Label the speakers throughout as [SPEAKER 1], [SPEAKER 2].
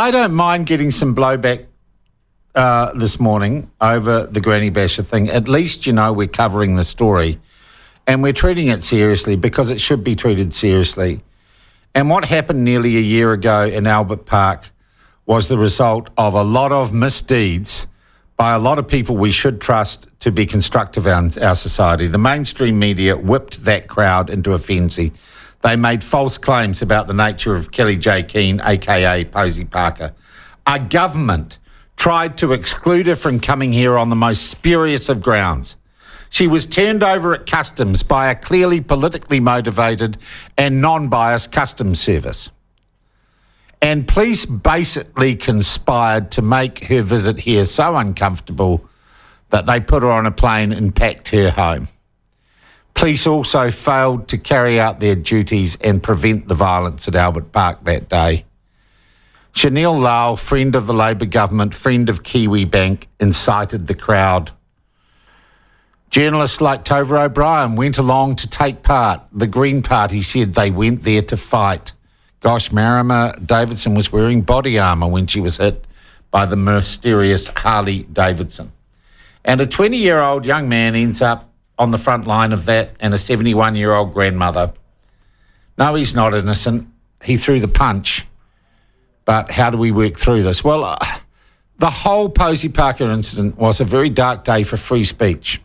[SPEAKER 1] I don't mind getting some blowback this morning over the Granny Basher thing. At least, we're covering the story and we're treating it seriously because it should be treated seriously. And what happened nearly a year ago in Albert Park was the result of a lot of misdeeds by a lot of people we should trust to be constructive in our society. The mainstream media whipped that crowd into a frenzy. They made false claims about the nature of Kelly J. Keane, a.k.a. Posey Parker. Our government tried to exclude her from coming here on the most spurious of grounds. She was turned over at customs by a clearly politically motivated and non-biased customs service. And police basically conspired to make her visit here so uncomfortable that they put her on a plane and packed her home. Police also failed to carry out their duties and prevent the violence at Albert Park that day. Chanel Lal, friend of the Labor government, friend of Kiwi Bank, incited the crowd. Journalists like Tova O'Brien went along to take part. The Green Party said they went there to fight. Gosh, Marama Davidson was wearing body armour when she was hit by the mysterious Harley Davidson. And a 20-year-old young man ends up on the front line of that, and a 71-year-old grandmother. No, he's not innocent. He threw the punch. But how do we work through this? Well, the whole Posey Parker incident was a very dark day for free speech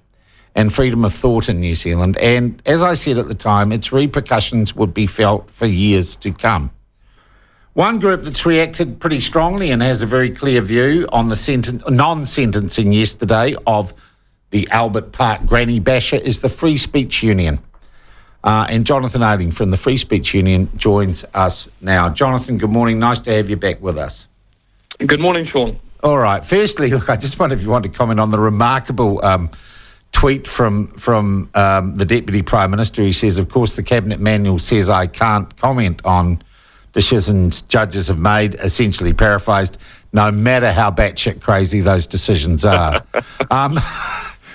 [SPEAKER 1] and freedom of thought in New Zealand. And as I said at the time, its repercussions would be felt for years to come. One group that's reacted pretty strongly and has a very clear view on the non-sentencing yesterday of the Albert Park Granny Basher is the Free Speech Union. And Jonathan Ayling from the Free Speech Union joins us now. Jonathan, good morning. Nice to have you back with us.
[SPEAKER 2] Good morning, Sean.
[SPEAKER 1] All right. Firstly, look, I just wonder if you want to comment on the remarkable tweet from the Deputy Prime Minister. He says, of course, the Cabinet Manual says I can't comment on decisions judges have made, essentially paraphrased, no matter how batshit crazy those decisions are,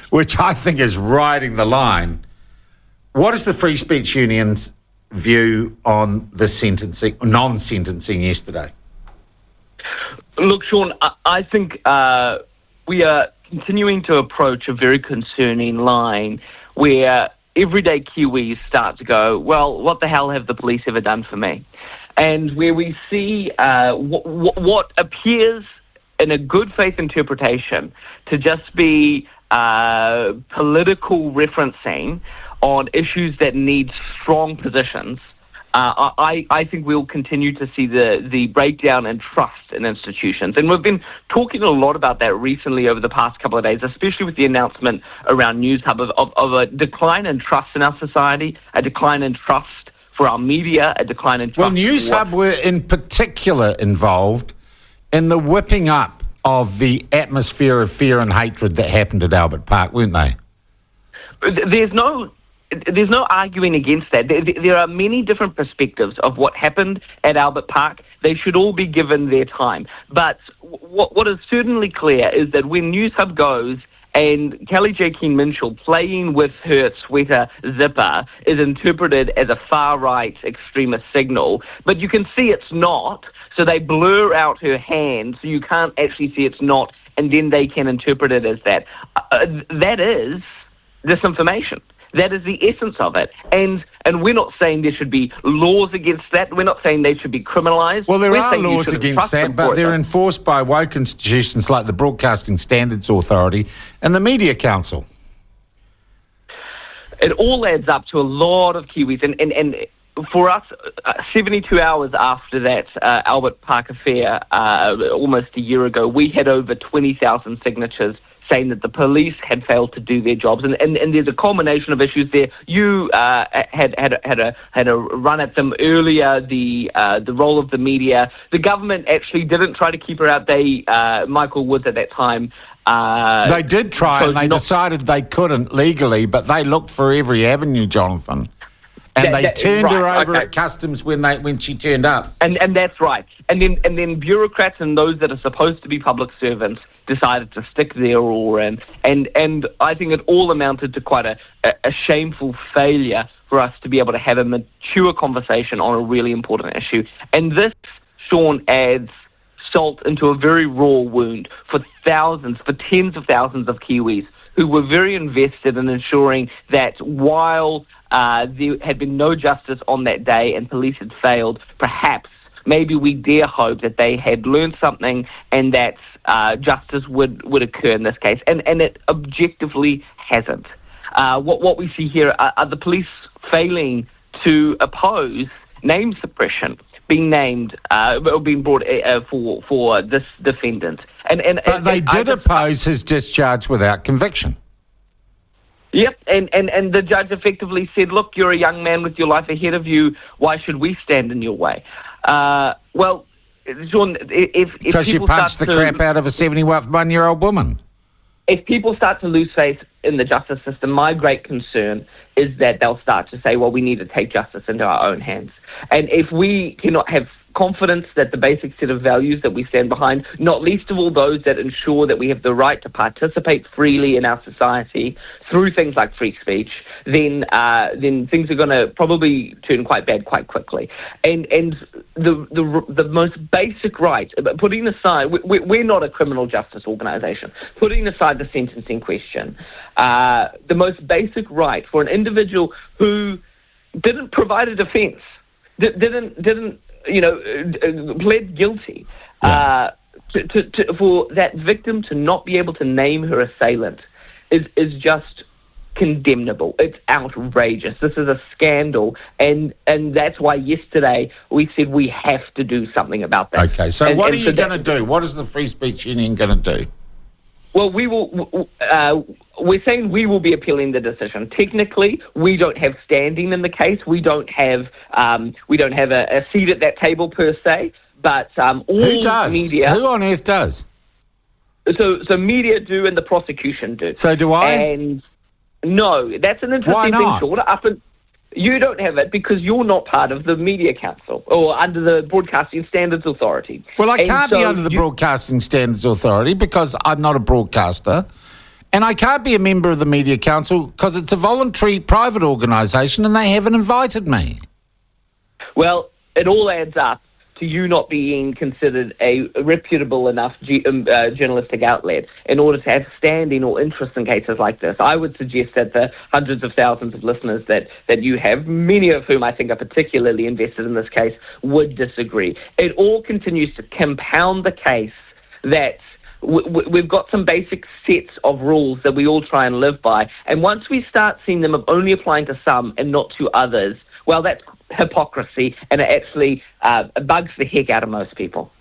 [SPEAKER 1] which I think is riding the line. What is the Free Speech Union's view on the non-sentencing yesterday?
[SPEAKER 2] Look, Sean, I think we are continuing to approach a very concerning line where everyday Kiwis start to go, well, what the hell have the police ever done for me? And where we see what appears in a good faith interpretation to just be political referencing on issues that need strong positions, I think we'll continue to see the breakdown in trust in institutions. And we've been talking a lot about that recently over the past couple of days, especially with the announcement around NewsHub of a decline in trust in our society, a decline in trust for our media, a decline in trust.
[SPEAKER 1] Well, NewsHub were in particular involved in the whipping up of the atmosphere of fear and hatred that happened at Albert Park, weren't they?
[SPEAKER 2] There's no arguing against that. There are many different perspectives of what happened at Albert Park. They should all be given their time. But what is certainly clear is that when NewsHub goes and Kelly J. Keane Minshall playing with her sweater zipper is interpreted as a far-right extremist signal, but you can see it's not, so they blur out her hand so you can't actually see it's not, and then they can interpret it as that. That is disinformation. That is the essence of it. And we're not saying there should be laws against that. We're not saying they should be criminalised.
[SPEAKER 1] Well, there are laws against that, but they're enforced by woke institutions like the Broadcasting Standards Authority and the Media Council.
[SPEAKER 2] It all adds up to a lot of Kiwis. And for us, 72 hours after that Albert Park affair, almost a year ago, we had over 20,000 signatures saying that the police had failed to do their jobs, and there's a culmination of issues there. You had a run at them earlier. The role of the media. The government actually didn't try to keep her out. Michael Woods at that time.
[SPEAKER 1] They did try, and they decided they couldn't legally, but they looked for every avenue, Jonathan. And they turned her over at customs when she turned up. And
[SPEAKER 2] that's right. And then bureaucrats and those that are supposed to be public servants decided to stick their oar in. And I think it all amounted to quite a shameful failure for us to be able to have a mature conversation on a really important issue. And this, Sean, adds salt into a very raw wound for tens of thousands of Kiwis who were very invested in ensuring that while there had been no justice on that day and police had failed, perhaps maybe we dare hope that they had learned something and that justice would occur in this case. And it objectively hasn't. What we see here are the police failing to oppose name suppression being named or being brought for this defendant.
[SPEAKER 1] But they did oppose his discharge without conviction.
[SPEAKER 2] Yep, and the judge effectively said, look, you're a young man with your life ahead of you. Why should we stand in your way? Well, Sean, if
[SPEAKER 1] because you punched the crap out of a 71-year-old woman.
[SPEAKER 2] If people start to lose faith in the justice system, my great concern is that they'll start to say, well, we need to take justice into our own hands. And if we cannot have confidence that the basic set of values that we stand behind, not least of all those that ensure that we have the right to participate freely in our society through things like free speech, then things are going to probably turn quite bad quite quickly. And the most basic right, putting aside, we're not a criminal justice organisation, putting aside the sentencing question, the most basic right for an individual who didn't provide a defence, didn't pled guilty, for that victim to not be able to name her assailant is just condemnable. It's outrageous. This is a scandal, and that's why yesterday we said we have to do something about that.
[SPEAKER 1] Okay, so what are you going to do? What is the Free Speech Union going to do?
[SPEAKER 2] Well, we will. We're saying we will be appealing the decision. Technically, we don't have standing in the case. We don't have a seat at that table per se. But all
[SPEAKER 1] who does?
[SPEAKER 2] Media.
[SPEAKER 1] Who on earth does?
[SPEAKER 2] So media do, and the prosecution do.
[SPEAKER 1] So do I?
[SPEAKER 2] And no, that's an interesting thing, Sean. You don't have it because you're not part of the Media Council or under the Broadcasting Standards Authority.
[SPEAKER 1] Well, I can't be under the Broadcasting Standards Authority because I'm not a broadcaster. And I can't be a member of the Media Council because it's a voluntary private organisation and they haven't invited me.
[SPEAKER 2] Well, it all adds up to you not being considered a reputable enough journalistic outlet in order to have standing or interest in cases like this. I would suggest that the hundreds of thousands of listeners that you have, many of whom I think are particularly invested in this case, would disagree. It all continues to compound the case that we've got some basic sets of rules that we all try and live by, and once we start seeing them only applying to some and not to others, well, that's hypocrisy, and it actually bugs the heck out of most people.